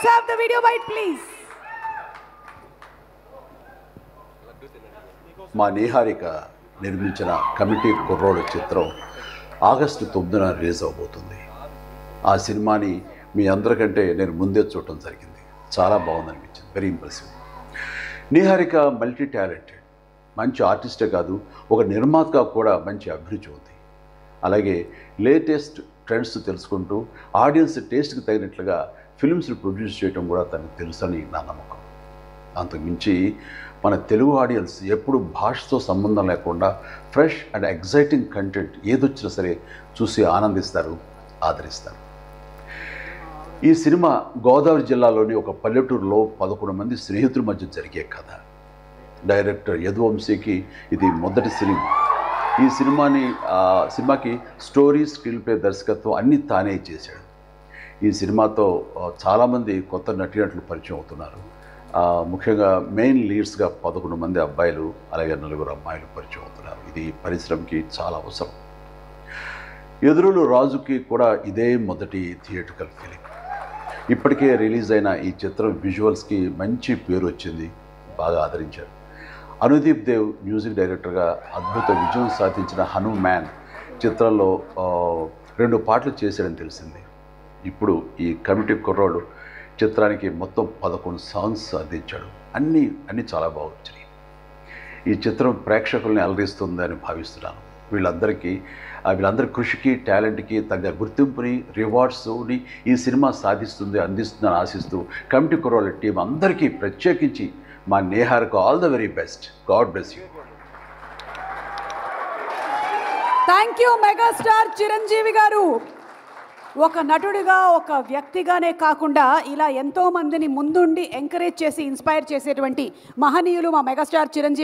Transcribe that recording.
Let's have the video bite, please. మా నిహారిక నిర్మించిన committee కుర్రోడు చిత్రం ఆగస్టు 9న రిలీజ్ అవబోతుంది. ఆ సినిమాని మీ అందరికంటే నేను ముందే చూడటం జరిగింది. చాలా బాగుందనిపించింది. Very impressive. Niharika multi talented, మంచి ఆర్టిస్టే కాదు, ఒక నిర్మాతగా కూడా మంచి అభిరుచి ఉంది. అలాగే లేటెస్ట్ ట్రెండ్స్ తెలుసుకుంటూ ఆడియన్స్ టేస్ట్కి తగినట్లుగా ఫిల్మ్స్ని ప్రొడ్యూస్ చేయడం కూడా తనకు తెలుసని నా నమ్మకం. అంతకుమించి మన తెలుగు ఆడియన్స్ ఎప్పుడు భాషతో సంబంధం లేకుండా ఫ్రెష్ అండ్ ఎగ్జైటింగ్ కంటెంట్ ఏదొచ్చినా సరే చూసి ఆనందిస్తారు, ఆదరిస్తారు. ఈ సినిమా గోదావరి జిల్లాలోని ఒక పల్లెటూరులో 11 మంది స్నేహితుల మధ్య జరిగే కథ. డైరెక్టర్ యదువంశీకి ఇది మొదటి సినిమా. ఈ సినిమాకి స్టోరీ, స్క్రీన్ ప్లే, దర్శకత్వం అన్నీ తానే చేశాడు. ఈ సినిమాతో చాలామంది కొత్త నటీనటులు పరిచయం అవుతున్నారు. ముఖ్యంగా మెయిన్ లీడ్స్గా 11 మంది అబ్బాయిలు, అలాగే 4 అమ్మాయిలు పరిచయం అవుతున్నారు. ఇది పరిశ్రమకి చాలా అవసరం. ఎదురులు రాజుకి కూడా ఇదే మొదటి థియేట్రికల్ ఫిలిం. ఇప్పటికే రిలీజ్ అయిన ఈ చిత్రం విజువల్స్కి మంచి పేరు వచ్చింది, బాగా ఆదరించారు. అనుదీప్ దేవ్ మ్యూజిక్ డైరెక్టర్గా అద్భుత విజయం సాధించిన హనుమాన్ చిత్రంలో 2 పాటలు చేశాడని తెలిసింది. ఇప్పుడు ఈ కమిటీ కుర్రోడు చిత్రానికి మొత్తం 11 సాంగ్స్ అందించాడు. అన్నీ చాలా బాగా వచ్చినాయి. ఈ చిత్రం ప్రేక్షకుల్ని అలరిస్తుందని భావిస్తున్నాను. వీళ్ళందరి కృషికి, టాలెంట్కి తగ్గ గుర్తింపుని, రివార్డ్స్ని ఈ సినిమా అందిస్తుందని ఆశిస్తూ కమిటీ కుర్రోళ్ళ టీం అందరికీ ప్రత్యేకించి మా నేహార్కు all the very best. God bless you. Thank you megastar Chiranjeevi garu. ఒక నటుడిగా, ఒక వ్యక్తిగానే కాకుండా ఇలా ఎంతో మందిని ముందుండి ఎంకరేజ్ చేసి ఇన్స్పైర్ చేసేటువంటి మహనీయులు మా మెగాస్టార్ చిరంజీవి.